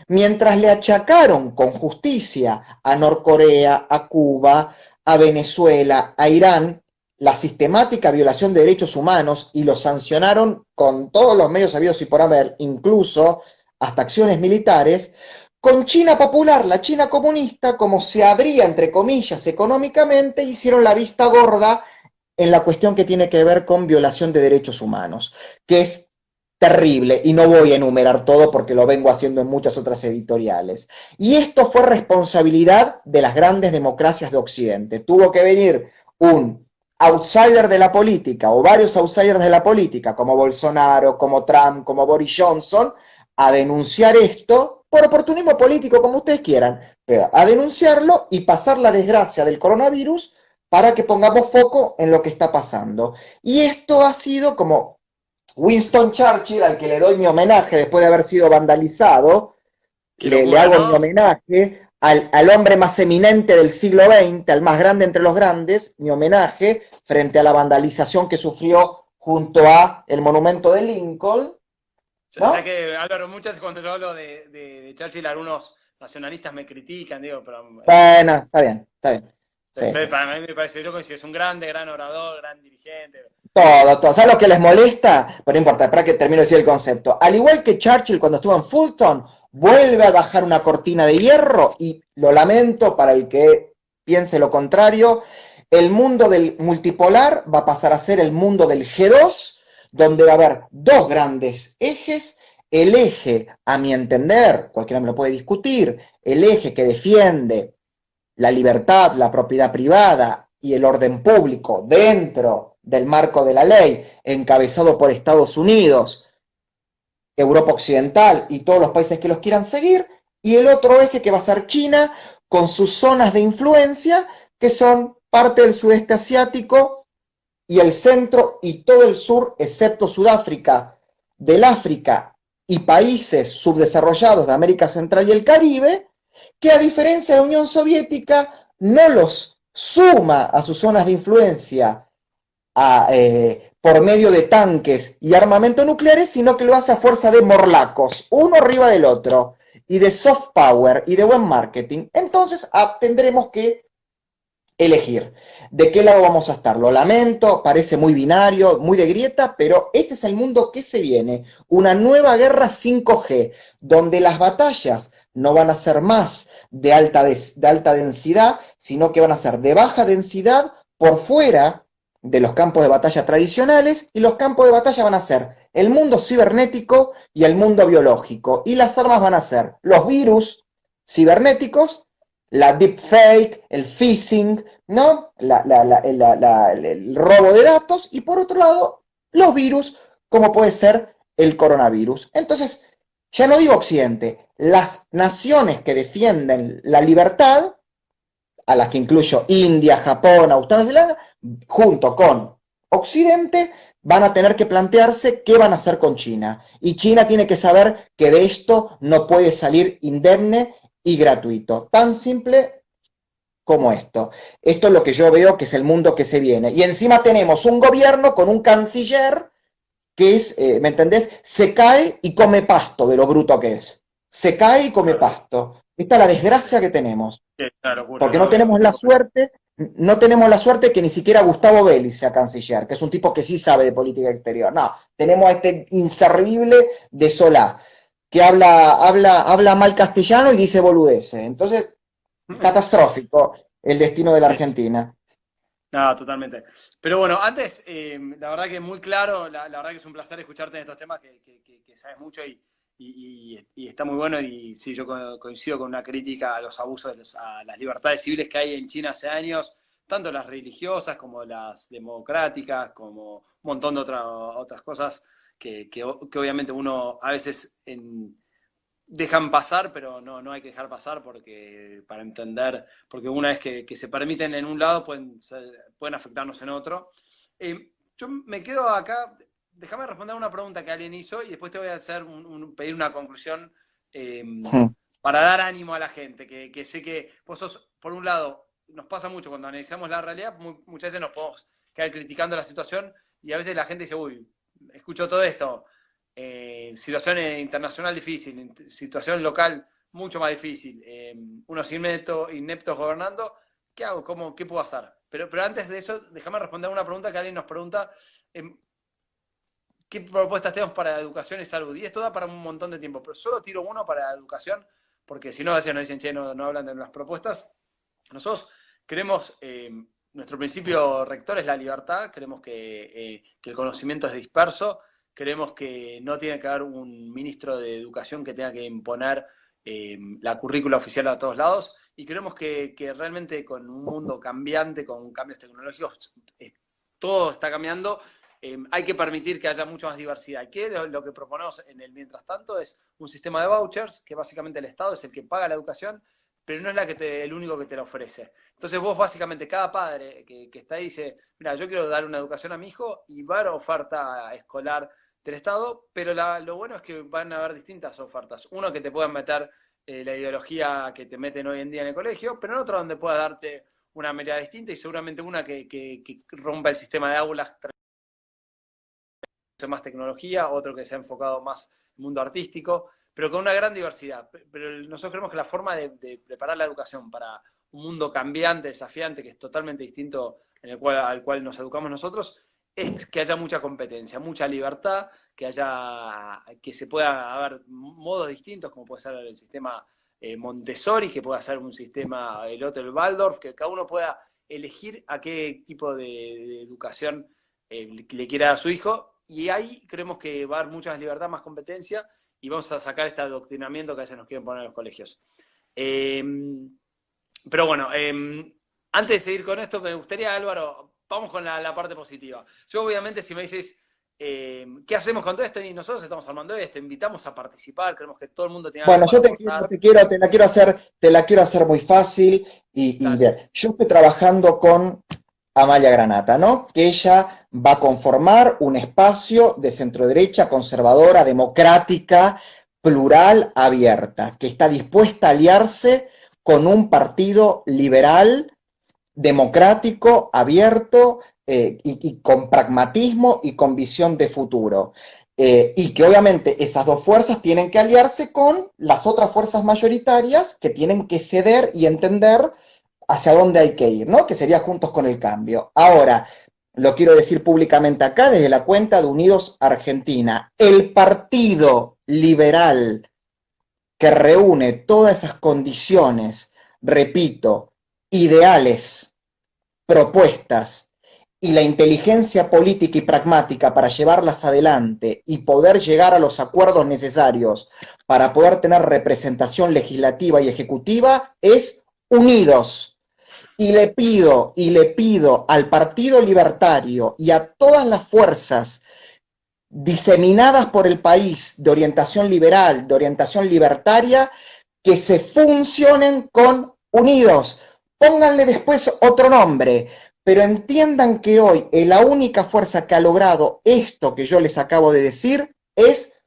mientras le achacaron con justicia a Norcorea, a Cuba, a Venezuela, a Irán, la sistemática violación de derechos humanos y lo sancionaron con todos los medios habidos y por haber, incluso hasta acciones militares, con China popular, la China comunista, como se abría, entre comillas, económicamente, hicieron la vista gorda en la cuestión que tiene que ver con violación de derechos humanos, que es terrible, y no voy a enumerar todo porque lo vengo haciendo en muchas otras editoriales. Y esto fue responsabilidad de las grandes democracias de Occidente. Tuvo que venir un outsider de la política, o varios outsiders de la política, como Bolsonaro, como Trump, como Boris Johnson, a denunciar esto, por oportunismo político, como ustedes quieran, pero a denunciarlo y pasar la desgracia del coronavirus para que pongamos foco en lo que está pasando. Y esto ha sido como Winston Churchill, al que le doy mi homenaje después de haber sido vandalizado, le hago mi homenaje al hombre más eminente del siglo XX, al más grande entre los grandes, mi homenaje frente a la vandalización que sufrió junto a el monumento de Lincoln. ¿No? O sea que, Álvaro, muchas cuando yo hablo de Churchill, algunos nacionalistas me critican, digo, pero... Bueno, está bien, está bien. Sí, sí. Para mí me parece, yo coincido, es un grande, gran orador, gran dirigente. Todo. ¿Sabes lo que les molesta? Pero no importa, para que termine de decir el concepto. Al igual que Churchill cuando estuvo en Fulton, vuelve a bajar una cortina de hierro y lo lamento para el que piense lo contrario, el mundo del multipolar va a pasar a ser el mundo del G2, donde va a haber dos grandes ejes. El eje, a mi entender, cualquiera me lo puede discutir, el eje que defiende la libertad, la propiedad privada y el orden público dentro del marco de la ley, encabezado por Estados Unidos, Europa Occidental y todos los países que los quieran seguir, y el otro eje que va a ser China, con sus zonas de influencia, que son parte del sudeste asiático y el centro y todo el sur, excepto Sudáfrica, del África y países subdesarrollados de América Central y el Caribe, que a diferencia de la Unión Soviética no los suma a sus zonas de influencia por medio de tanques y armamento nucleares, sino que lo hace a fuerza de morlacos, uno arriba del otro, y de soft power y de buen marketing. Entonces tendremos que elegir de qué lado vamos a estar. Lo lamento, parece muy binario, muy de grieta, pero este es el mundo que se viene, una nueva guerra 5G, donde las batallas no van a ser más de alta densidad, sino que van a ser de baja densidad por fuera de los campos de batalla tradicionales, y los campos de batalla van a ser el mundo cibernético y el mundo biológico, y las armas van a ser los virus cibernéticos, la deepfake, el phishing, ¿no? El robo de datos, y por otro lado, los virus, como puede ser el coronavirus. Entonces, ya no digo Occidente, las naciones que defienden la libertad, a las que incluyo India, Japón, Australia, Nueva Zelanda, junto con Occidente, van a tener que plantearse qué van a hacer con China. Y China tiene que saber que de esto no puede salir indemne y gratuito. Tan simple como esto. Esto es lo que yo veo que es el mundo que se viene. Y encima tenemos un gobierno con un canciller que es, ¿me entendés? Se cae y come pasto de lo bruto que es. Se cae y come pasto. Esta es la desgracia que tenemos. Sí, una locura, Porque no no lo veo. tenemos la suerte, no tenemos la suerte que ni siquiera Gustavo Belli sea canciller, que es un tipo que sí sabe de política exterior. No, tenemos a este inservible de Solá, que habla mal castellano y dice boludeces. Entonces, catastrófico el destino de la Sí. Argentina. No, totalmente. Pero bueno, antes, la verdad que muy claro, la verdad que es un placer escucharte en estos temas que sabes mucho y está muy bueno. Y sí, yo coincido con una crítica a los abusos, a las libertades civiles que hay en China hace años, tanto las religiosas como las democráticas, como un montón de otras cosas que obviamente uno a veces dejan pasar, pero no hay que dejar pasar para entender, porque una vez que se permiten en un lado pueden afectarnos en otro. Yo me quedo acá, déjame responder una pregunta que alguien hizo y después te voy a hacer pedir una conclusión eh, para dar ánimo a la gente, que sé que vos sos, por un lado, nos pasa mucho cuando analizamos la realidad, muchas veces nos podemos quedar criticando la situación y a veces la gente dice, uy, escucho todo esto, situación internacional difícil, situación local mucho más difícil, unos ineptos gobernando, ¿qué hago? ¿Qué puedo hacer? Pero antes de eso, déjame responder una pregunta que alguien nos pregunta, ¿qué propuestas tenemos para educación y salud? Y esto da para un montón de tiempo, pero solo tiro uno para educación, porque si no, a veces nos dicen, che, no hablan de las propuestas. Nosotros queremos, nuestro principio rector es la libertad, creemos que el conocimiento es disperso, creemos que no tiene que haber un ministro de educación que tenga que imponer la currícula oficial a todos lados, y creemos que realmente con un mundo cambiante, con cambios tecnológicos, todo está cambiando, hay que permitir que haya mucha más diversidad. ¿Qué lo que proponemos en el mientras tanto? Es un sistema de vouchers, que básicamente el Estado es el que paga la educación, pero no es el único que te la ofrece. Entonces vos básicamente, cada padre que está ahí dice, mira, yo quiero dar una educación a mi hijo y va a haber oferta escolar del Estado, pero lo bueno es que van a haber distintas ofertas. Uno que te puedan meter la ideología que te meten hoy en día en el colegio, pero en otro donde pueda darte una mirada distinta y seguramente una que rompa el sistema de aulas, más tecnología, otro que se ha enfocado más en el mundo artístico, pero con una gran diversidad. Pero nosotros creemos que la forma de preparar la educación para un mundo cambiante, desafiante, que es totalmente distinto al cual nos educamos nosotros, es que haya mucha competencia, mucha libertad, que se pueda haber modos distintos, como puede ser el sistema Montessori, que pueda ser un sistema, el otro, el Waldorf, que cada uno pueda elegir a qué tipo de educación le quiera dar a su hijo, y ahí creemos que va a haber mucha más libertad, más competencia, y vamos a sacar este adoctrinamiento que a veces nos quieren poner en los colegios. Pero bueno, antes de seguir con esto, me gustaría, Álvaro, vamos con la parte positiva. Yo obviamente, si me dices, ¿qué hacemos con todo esto? Y nosotros estamos armando esto, invitamos a participar, creemos que todo el mundo tiene algo Bueno, para yo aportar. te la quiero hacer muy fácil y Dale. bien. Yo estoy trabajando con Amalia Granata, ¿no? Que ella va a conformar un espacio de centroderecha, conservadora, democrática, plural, abierta, que está dispuesta a aliarse con un partido liberal, democrático, abierto y con pragmatismo y con visión de futuro. Y que obviamente esas dos fuerzas tienen que aliarse con las otras fuerzas mayoritarias que tienen que ceder y entender hacia dónde hay que ir, ¿no? Que sería Juntos con el Cambio. Ahora, lo quiero decir públicamente acá desde la cuenta de Unidos Argentina, el partido liberal que reúne todas esas condiciones, repito, ideales, propuestas y la inteligencia política y pragmática para llevarlas adelante y poder llegar a los acuerdos necesarios para poder tener representación legislativa y ejecutiva es Unidos. Y le pido al Partido Libertario y a todas las fuerzas diseminadas por el país de orientación liberal, de orientación libertaria, que se funcionen con Unidos. Pónganle después otro nombre, pero entiendan que hoy la única fuerza que ha logrado esto que yo les acabo de decir es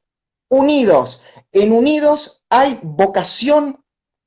Unidos. En Unidos hay vocación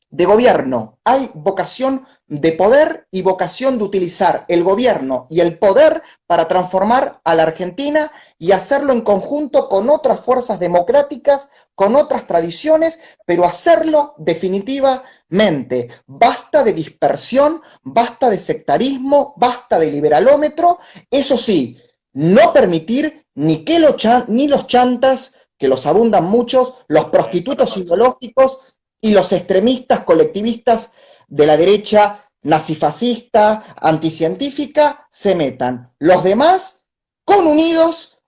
de gobierno, hay vocación de poder y vocación de utilizar el gobierno y el poder para transformar a la Argentina y hacerlo en conjunto con otras fuerzas democráticas, con otras tradiciones, pero hacerlo definitivamente. Basta de dispersión, basta de sectarismo, basta de liberalómetro, eso sí, no permitir ni los chantas, que los abundan muchos, los prostitutos ideológicos y los extremistas colectivistas de la derecha nazifascista, anticientífica, se metan. Los demás, con unidos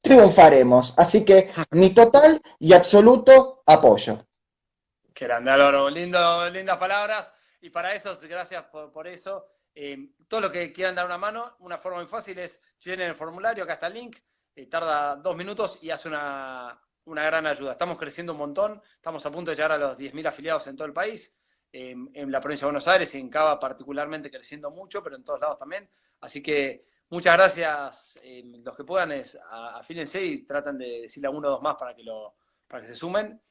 triunfaremos. Así que mi total y absoluto apoyo. Qué grande, Álvaro. Lindas palabras. Y para eso, gracias por eso. Todo lo que quieran dar una mano, una forma muy fácil es llenen el formulario, acá está el link, tarda 2 minutos y hace una gran ayuda. Estamos creciendo un montón, estamos a punto de llegar a los 10.000 afiliados en todo el país, en la provincia de Buenos Aires y en Cava particularmente creciendo mucho, pero en todos lados también. Así que muchas gracias. Los que puedan, afílense y tratan de decirle a uno o dos más para que se sumen.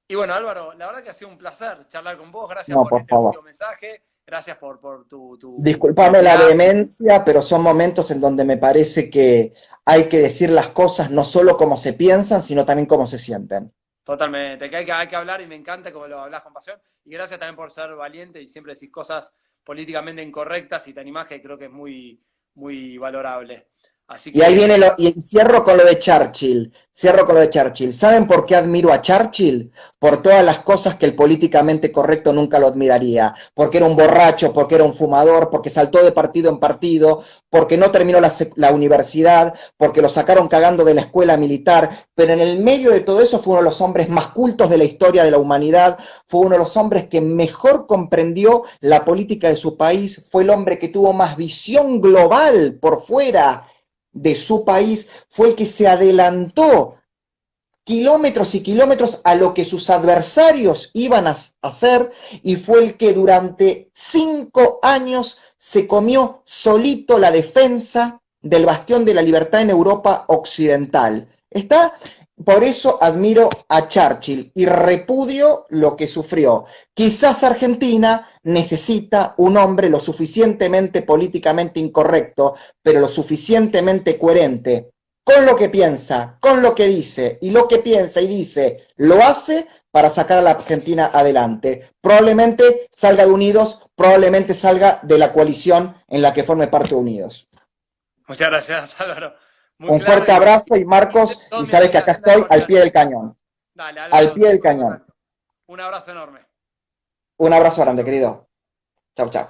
Y bueno, Álvaro, la verdad que ha sido un placer charlar con vos. Gracias por este último mensaje. Gracias por tu Disculpame la vehemencia, pero son momentos en donde me parece que hay que decir las cosas no solo como se piensan, sino también como se sienten. Totalmente, que hay que hablar y me encanta como lo hablas con pasión. Y gracias también por ser valiente y siempre decís cosas políticamente incorrectas y te animás, que creo que es muy, muy valorable. Así que... Y ahí viene y cierro con lo de Churchill. ¿Saben por qué admiro a Churchill? Por todas las cosas que el políticamente correcto nunca lo admiraría. Porque era un borracho, porque era un fumador, porque saltó de partido en partido, porque no terminó la universidad, porque lo sacaron cagando de la escuela militar. Pero en el medio de todo eso fue uno de los hombres más cultos de la historia de la humanidad. Fue uno de los hombres que mejor comprendió la política de su país. Fue el hombre que tuvo más visión global por fuera de su país, fue el que se adelantó kilómetros y kilómetros a lo que sus adversarios iban a hacer, y fue el que durante 5 años se comió solito la defensa del bastión de la libertad en Europa occidental. Por eso admiro a Churchill y repudio lo que sufrió. Quizás Argentina necesita un hombre lo suficientemente políticamente incorrecto, pero lo suficientemente coherente con lo que piensa, con lo que dice, y lo que piensa y dice lo hace para sacar a la Argentina adelante. Probablemente salga de Unidos, probablemente salga de la coalición en la que forme parte de Unidos. Muchas gracias, Álvaro. Un fuerte abrazo y Marcos, y sabes que acá estoy al pie del cañón. Dale, Álvaro, al pie del cañón. Un abrazo enorme. Un abrazo grande, querido. Chau, chau.